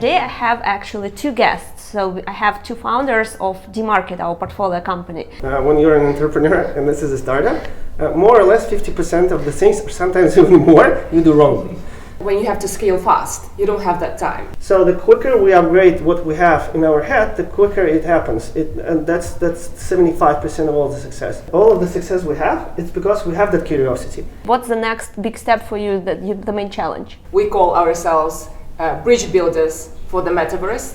today I have actually two guests. So I have two founders of Dmarket, our portfolio company. When you're an entrepreneur and this is a startup, more or less 50% of the things, or sometimes even more, you do wrong. When you have to scale fast, you don't have that time. So the quicker we upgrade what we have in our head, the quicker it happens. And that's 75% of all the success. All of the success we have, it's because we have that curiosity. What's the next big step for you, the main challenge? We call ourselves bridge builders for the Metaverse.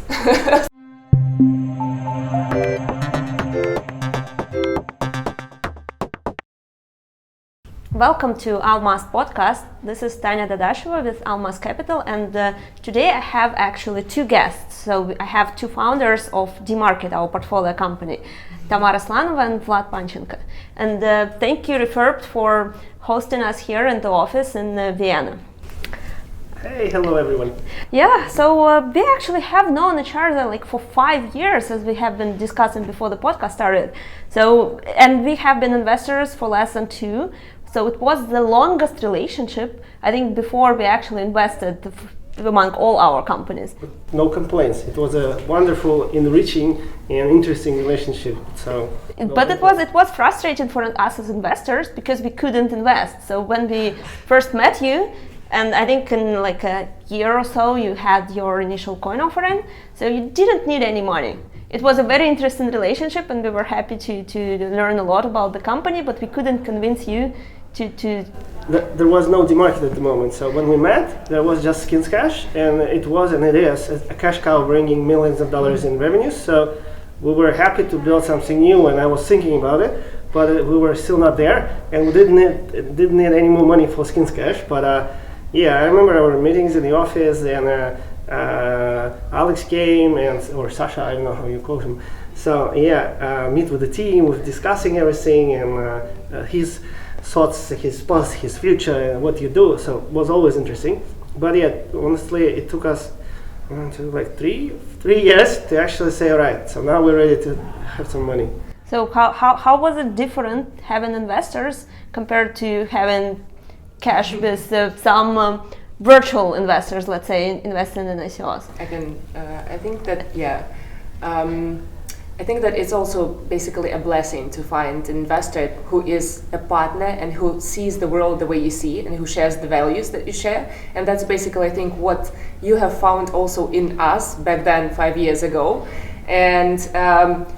Welcome to Almaz podcast. This is Tanya Dadasheva with Almaz Capital, and today I have actually two guests. So I have two founders of Dmarket, our portfolio company, Tamara Slanova and Vlad Panchenko. And thank you, Refurbed, for hosting us here in the office in Vienna. Hey, hello everyone. Yeah, so we actually have known each other like for 5 years, as we have been discussing before the podcast started. So, and we have been investors for less than 2. So it was the longest relationship, I think, before we actually invested among all our companies. No complaints. It was a wonderful, enriching, and interesting relationship. But it was frustrating for us as investors because we couldn't invest. So when we first met you, and I think in like a year or so, you had your initial coin offering, so you didn't need any money. It was a very interesting relationship, and we were happy to learn a lot about the company, but we couldn't convince you to. There was no Dmarket at the moment, so when we met, there was just Skins Cash, and it was an idea, a cash cow bringing millions of dollars in revenues. So we were happy to build something new, and I was thinking about it, but we were still not there, and we didn't need any more money for Skins Cash. But yeah, I remember our meetings in the office, and Alex came, or Sasha, I don't know how you call him. So yeah, meet with the team, we're discussing everything, and his thoughts, his past, his future, and what you do. So it was always interesting. But yeah, honestly, it took us like three years to actually say, all right, so now we're ready to have some money. So how was it different having investors compared to having cash with some virtual investors, let's say, investing in ICOs? I think that it's also basically a blessing to find an investor who is a partner and who sees the world the way you see it and who shares the values that you share. And that's basically, I think, what you have found also in us back then 5 years ago. And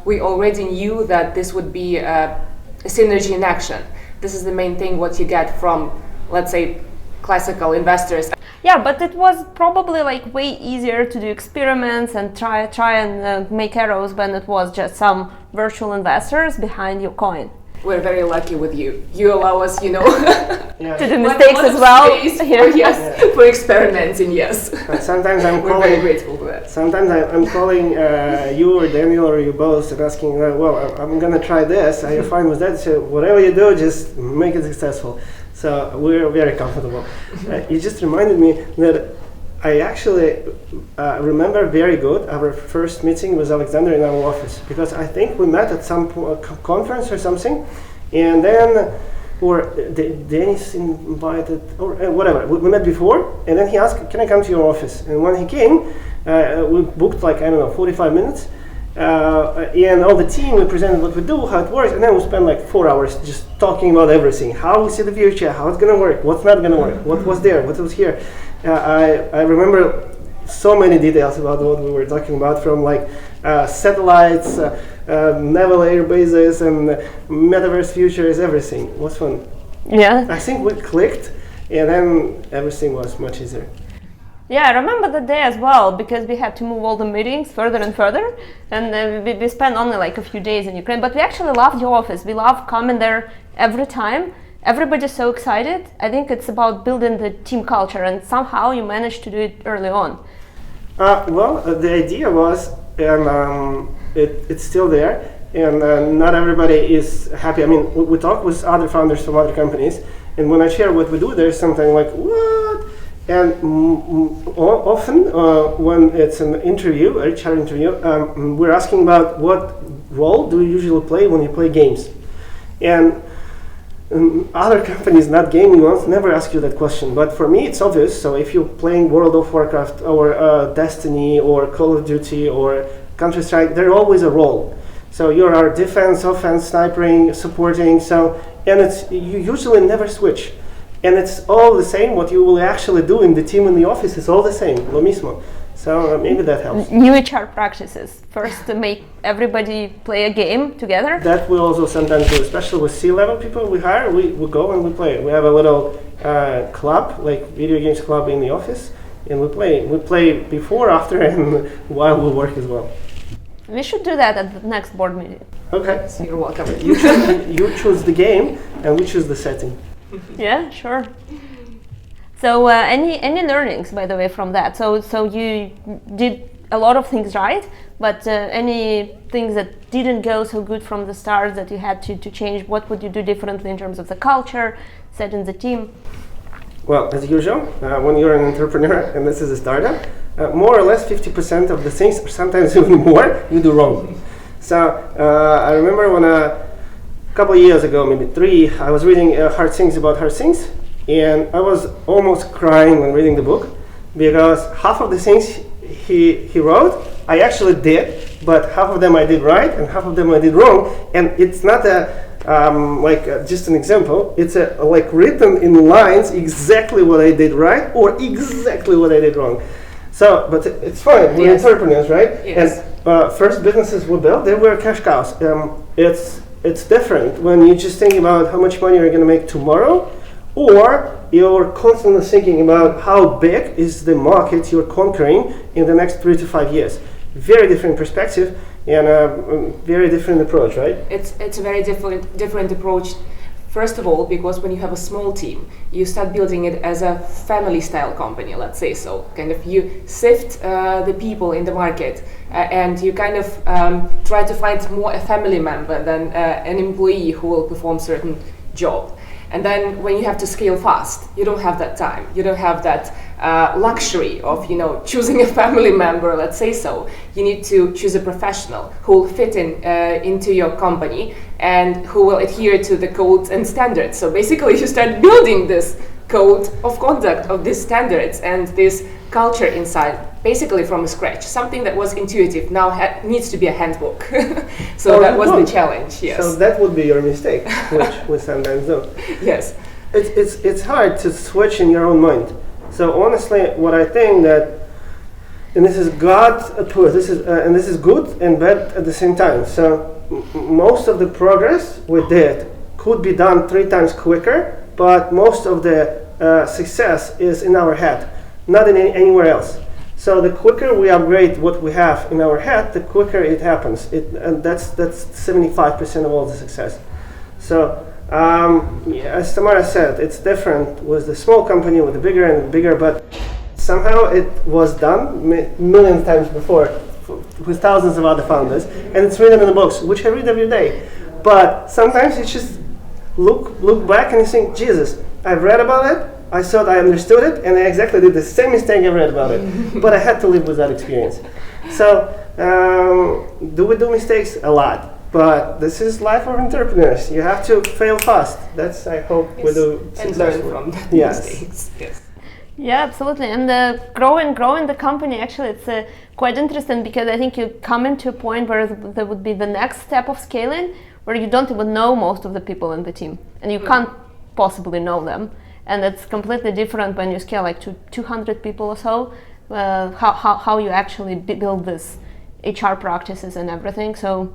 we already knew that this would be a synergy in action. This is the main thing what you get from, let's say, classical investors. Yeah, but it was probably like way easier to do experiments and try and make arrows when it was just some virtual investors behind your coin. We're very lucky with you. You allow us, to do mistakes as well. For experimenting, yes. Sometimes we're very grateful for that. Sometimes I'm calling you or Daniel or you both and asking, well, I'm gonna try this. Are you fine with that? So whatever you do, just make it successful. So we're very comfortable. You just reminded me that I actually remember very good our first meeting with Alexander in our office, because I think we met at some conference or something, and then, Dennis invited, or whatever, we met before, and then he asked, can I come to your office? And when he came, we booked like, 45 minutes, and all the team, we presented what we do, how it works, and then we spent like 4 hours just talking about everything, how we see the future, how it's gonna work, what's not gonna work, what was there, what was here. I remember so many details about what we were talking about, from like satellites, naval air bases, and Metaverse futures, everything. It was fun. Yeah. I think we clicked, and then everything was much easier. Yeah, I remember that day as well, because we had to move all the meetings further and further, and we spent only like a few days in Ukraine, but we actually loved your office. We love coming there every time. Everybody's so excited. I think it's about building the team culture, and somehow you managed to do it early on. The idea was, and it's still there, and not everybody is happy. I mean, we talk with other founders from other companies, and when I share what we do, there's something like, what? And often when it's an interview, a HR interview, we're asking about what role do you usually play when you play games. And other companies, not gaming ones, never ask you that question. But for me, it's obvious. So if you're playing World of Warcraft or Destiny or Call of Duty or Counter-Strike, there's always a role. So you are defense, offense, snipering, supporting. So and you usually never switch, and it's all the same. What you will actually do in the team in the office is all the same, lo mismo. So maybe that helps. New HR practices. First, to make everybody play a game together. That we also sometimes do, especially with C-level people we hire. We go and we play. We have a little club, like video games club in the office, and we play. We play before, after, and while we work as well. We should do that at the next board meeting. Okay. So you're welcome. You choose the game, and we choose the setting. Yeah, sure. So any learnings, by the way, from that? So you did a lot of things right, but any things that didn't go so good from the start that you had to change? What would you do differently in terms of the culture, setting the team? Well, as usual, when you're an entrepreneur and this is a startup, more or less 50% of the things, or sometimes even more, you do wrong. So I remember when a couple of years ago, maybe 3, I was reading Hard Things About Hard Things. And I was almost crying when reading the book because half of the things he wrote I actually did, but half of them I did right and half of them I did wrong. And it's not just an example. It's like written in lines exactly what I did right or exactly what I did wrong. So, but it's fine. We're entrepreneurs, right? Yes. And first businesses we built, they were cash cows. It's different when you just think about how much money you're going to make tomorrow. Or you're constantly thinking about how big is the market you're conquering in the next 3 to 5 years. Very different perspective and a very different approach, right? It's a very different approach. First of all, because when you have a small team, you start building it as a family-style company, let's say so. Kind of you sift the people in the market and you kind of try to find more a family member than an employee who will perform certain job. And then when you have to scale fast, you don't have that time. You don't have that luxury of choosing a family member, let's say so. You need to choose a professional who will fit into your company and who will adhere to the codes and standards. So basically you start building this code of conduct of these standards and this culture inside, basically from scratch. Something that was intuitive now needs to be a handbook. So that was the challenge. Yes. So that would be your mistake, which we sometimes do. Yes. It's hard to switch in your own mind. So honestly, what I think that, and this is God's approved. This is good and bad at the same time. So most of the progress we did could be done 3 times quicker, but most of the success is in our head, not in anywhere else. So the quicker we upgrade what we have in our head, the quicker it happens. And that's 75% of all the success. So as Tamara said, it's different with the small company, with the bigger and bigger, but somehow it was done million times before with thousands of other founders, and it's written in the books, which I read every day. But sometimes you just look back and you think, Jesus, I've read about it, I thought I understood it, and I exactly did the same mistake I read about it. But I had to live with that experience. So, do we do mistakes? A lot. But this is life of entrepreneurs. You have to fail fast. That's, I hope, we do successfully. And learn from mistakes. Yes. Yeah, absolutely. And growing the company, actually, it's quite interesting because I think you come into a point where there would be the next step of scaling, where you don't even know most of the people in the team, and you can't possibly know them. And it's completely different when you scale like to 200 people or so, how you actually build this HR practices and everything. So,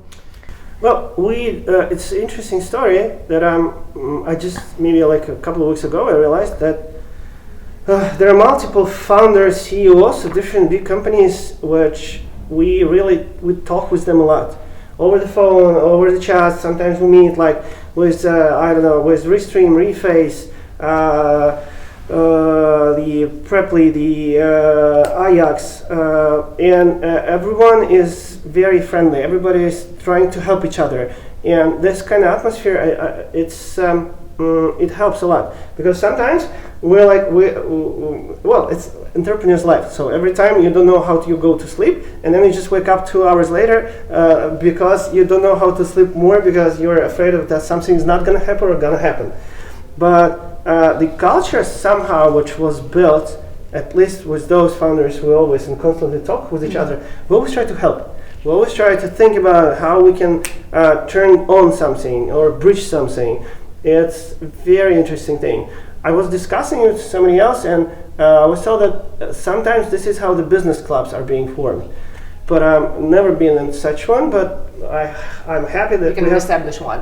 well, it's an interesting story that I just, maybe like a couple of weeks ago, I realized that there are multiple founders, CEOs of different big companies, which we talk with them a lot. Over the phone, over the chat, sometimes we meet like with, with Restream, Reface, the Preply, the Ajax, and everyone is very friendly. Everybody is trying to help each other, and this kind of atmosphere, it helps a lot, because sometimes we're like, entrepreneur's life. So every time you don't know how you go to sleep, and then you just wake up 2 hours later because you don't know how to sleep more because you're afraid of that something is not going to happen or going to happen. But the culture somehow which was built, at least with those founders who always and constantly talk with each other, we always try to help. We always try to think about how we can turn on something or bridge something. It's a very interesting thing. I was discussing it with somebody else, and I was told that sometimes this is how the business clubs are being formed. But I've never been in such one, but I'm happy that we can establish one.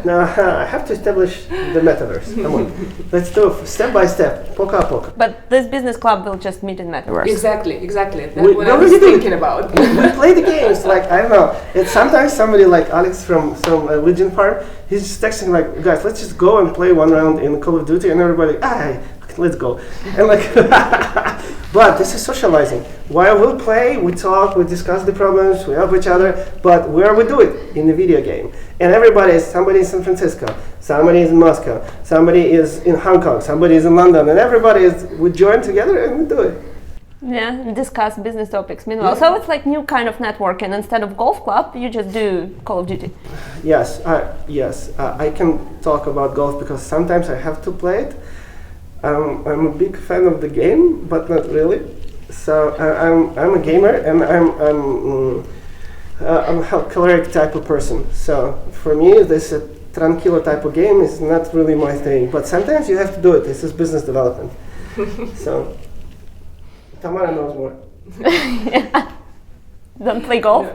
No, I have to establish the Metaverse. Come on. Let's do it step by step, poco a poco. But this business club will just meet in Metaverse. Exactly. That's what I was thinking about. We play the games, like, I don't know. It's sometimes somebody like Alex from some Legion Farm, he's just texting like, guys, let's just go and play one round in Call of Duty, and everybody, let's go. And like, but this is socializing. While we play, we talk, we discuss the problems, we help each other, but where we do it? In the video game. And somebody is in San Francisco, somebody is in Moscow, somebody is in Hong Kong, somebody is in London, and we join together and we do it. Yeah, and discuss business topics meanwhile. So it's like new kind of networking. Instead of golf club, you just do Call of Duty. Yes, I can talk about golf because sometimes I have to play it. I'm a big fan of the game, but not really. So I'm a gamer, and I'm a choleric type of person. So for me, this tranquilo type of game is not really my thing. But sometimes you have to do it. This is business development. So Tamara knows more. Yeah. Don't play golf?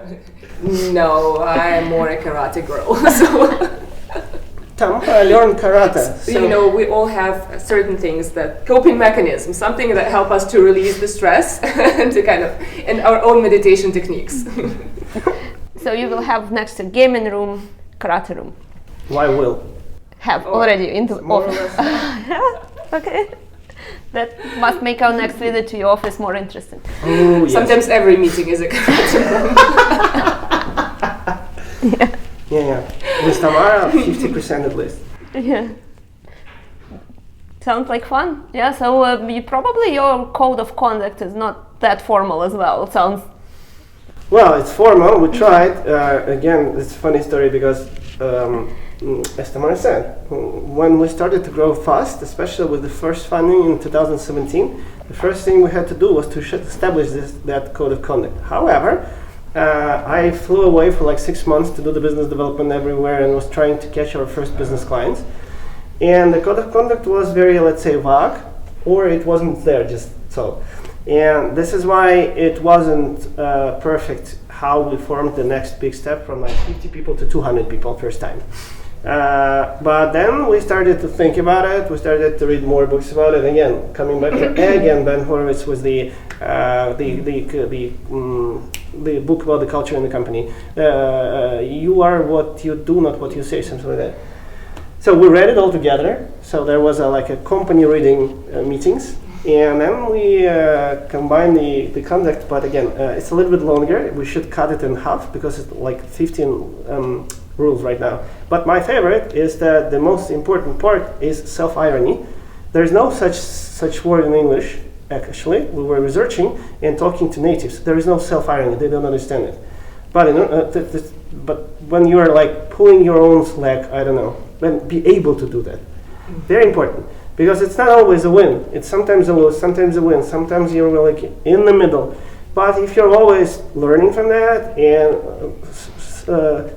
No, I'm more a karate girl. So. Tamara learned karate. So, we all have certain things coping mechanisms, something that help us to release the stress and our own meditation techniques. So you will have next to gaming room, karate room. Why will? Have already into more office. Okay. That must make our next visit to your office more interesting. Oh, yes. Sometimes every meeting is a karate room. Yeah. Yeah. With Tamara, 50% at least. Yeah. Sounds like fun. Yeah, so your code of conduct is not that formal as well. It sounds... Well, it's formal. We tried. Again, it's a funny story because, as Tamara said, when we started to grow fast, especially with the first funding in 2017, the first thing we had to do was to establish that code of conduct. However, I flew away for like 6 months to do the business development everywhere and was trying to catch our first business clients. And the code of conduct was very, let's say, vague, or it wasn't there just so. And this is why it wasn't perfect how we formed the next big step from like 50 people to 200 people first time. But then we started to think about it. We started to read more books about it. Again, coming back to again, Ben Horowitz was the book about the culture in the company. You are what you do, not what you say, something like that. So we read it all together. So there was a company reading meetings, and then we combined the conduct. But again, it's a little bit longer. We should cut it in half because it's like 15 rules right now. But my favorite is that the most important part is self-irony. There is no such word in English. Actually, we were researching and talking to natives. There is no self-irony; they don't understand it. But but when you are like pulling your own slack, I don't know, then be able to do that. Very important, because it's not always a win. It's sometimes a lose, sometimes a win. Sometimes you're like in the middle. But if you're always learning from that and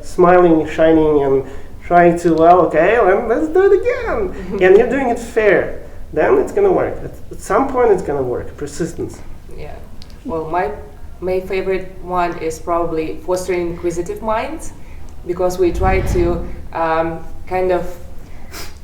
smiling, shining, and trying to let's do it again, and you're doing it fair, then it's gonna work. At some point, it's gonna work. Persistence. Yeah. Well, my favorite one is probably fostering inquisitive minds, because we try to kind of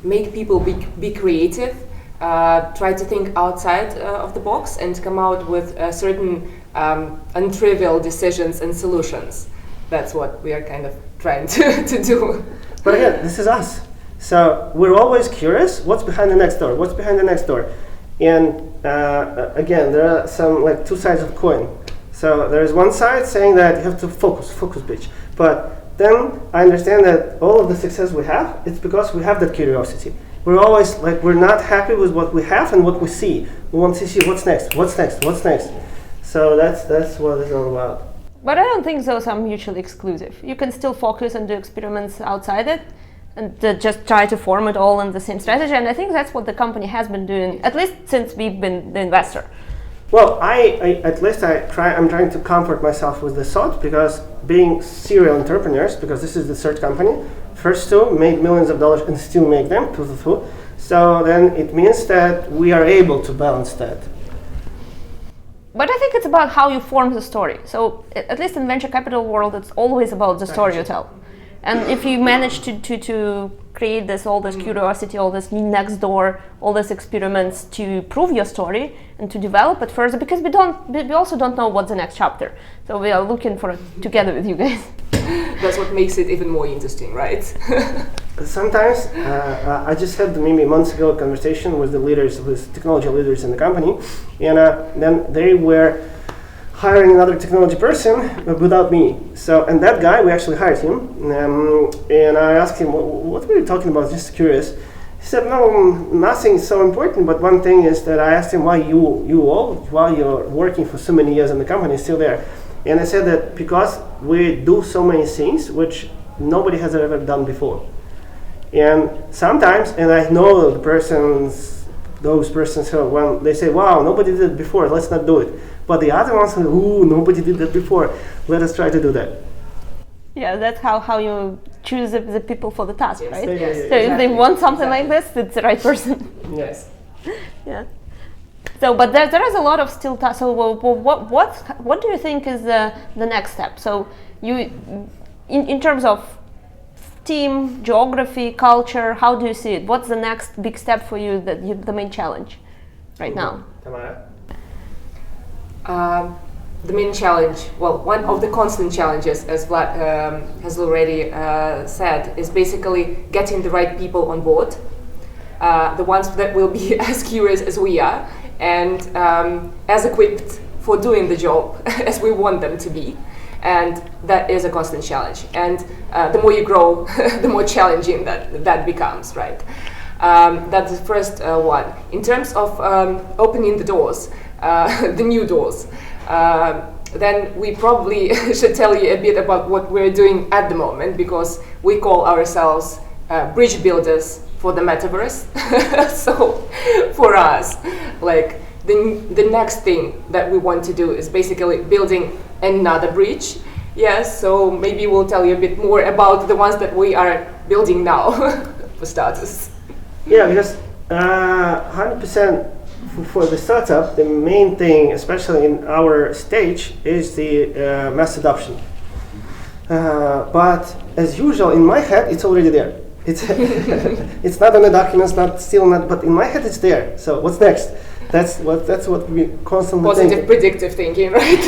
make people be creative, try to think outside of the box, and come out with certain untrivial decisions and solutions. That's what we are kind of trying to do. But again, this is us. So we're always curious, what's behind the next door? What's behind the next door? And again, there are some like two sides of coin. So there is one side saying that you have to focus bitch. But then I understand that all of the success we have, it's because we have that curiosity. We're always like, we're not happy with what we have and what we see. We want to see what's next, what's next, what's next. So that's what it's all about. But I don't think those are mutually exclusive. You can still focus and do experiments outside it, and just try to form it all in the same strategy. And I think that's what the company has been doing, at least since we've been the investor. Well, I'm trying to comfort myself with the thought, because being serial entrepreneurs, because this is the third company, first two made millions of dollars and still make them, so then it means that we are able to balance that. But I think it's about how you form the story. So at least in venture capital world, it's always about the story you tell. And if you manage to create all this curiosity, all this next door, all these experiments to prove your story and to develop it further, because we also don't know what's the next chapter. So we are looking for it together with you guys. That's what makes it even more interesting, right? Sometimes I just had maybe months ago a conversation with the leaders, with technology leaders in the company, and then they were hiring another technology person without me. So, and that guy, we actually hired him, and I asked him, what were you talking about? Just curious. He said, no, nothing so important, but one thing is that I asked him why while you're working for so many years in the company, is still there. And I said that because we do so many things which nobody has ever done before. And sometimes, and I know those persons who, when they say, wow, nobody did it before, let's not do it. But the other ones, ooh, nobody did that before, let us try to do that. Yeah, that's how you choose the people for the task, right? Yes, so if they want something like this, it's the right person. Yes. Yeah. So, but there is a lot of still tasks. So, what do you think is the next step? So, you, in terms of team, geography, culture, how do you see it? What's the next big step for you? The main challenge right now? Tamara? The main challenge, well, one of the constant challenges, as Vlad has already said, is basically getting the right people on board, the ones that will be as curious as we are, and as equipped for doing the job as we want them to be. And that is a constant challenge. And the more you grow, the more challenging that becomes, right? That's the first one. In terms of opening the doors, the new doors, then we probably should tell you a bit about what we're doing at the moment, because we call ourselves bridge builders for the Metaverse. So for us, like the next thing that we want to do is basically building another bridge. Yes, so maybe we'll tell you a bit more about the ones that we are building now, for starters. Yeah, because 100% for the startup, the main thing, especially in our stage, is the mass adoption. But as usual, in my head, it's already there. It's not on the documents, but in my head, it's there. So what's next? That's what we constantly positive predictive thinking, right?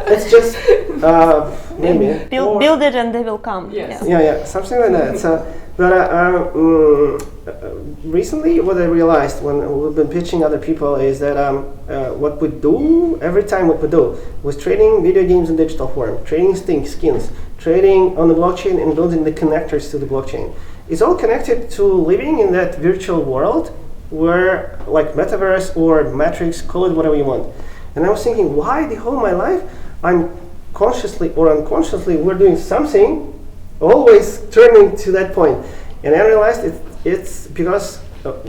It's just maybe build it and they will come. Yes. Yeah, something like that. So, but recently, what I realized when we've been pitching other people is that what we do every time, was trading video games in digital form, trading skins, trading on the blockchain, and building the connectors to the blockchain. It's all connected to living in that virtual world, where, like Metaverse or Matrix, call it whatever you want. And I was thinking, why the whole my life I'm consciously or unconsciously we're doing something, always turning to that point. And I realized it's because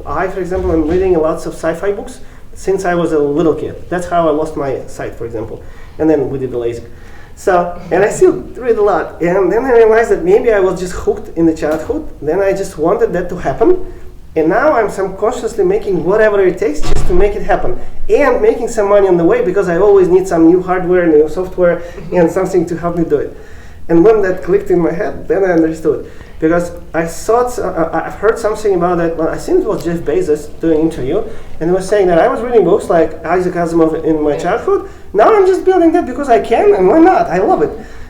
I, for example, am reading lots of sci-fi books since I was a little kid. That's how I lost my sight, for example. And then we did the LASIK. So, and I still read a lot. And then I realized that maybe I was just hooked in the childhood. Then I just wanted that to happen. And now I'm subconsciously making whatever it takes just to make it happen. And making some money on the way, because I always need some new hardware, new software, and something to help me do it. And when that clicked in my head, then I understood. Because I thought, I've heard something about that, well, I think it was Jeff Bezos doing an interview, and he was saying that I was reading books like Isaac Asimov in my childhood. Now I'm just building that because I can, and why not? I love it.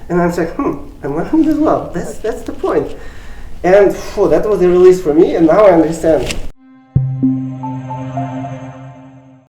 And I'm like, I'm learning it as well. That's the point. And that was the release for me, and now I understand.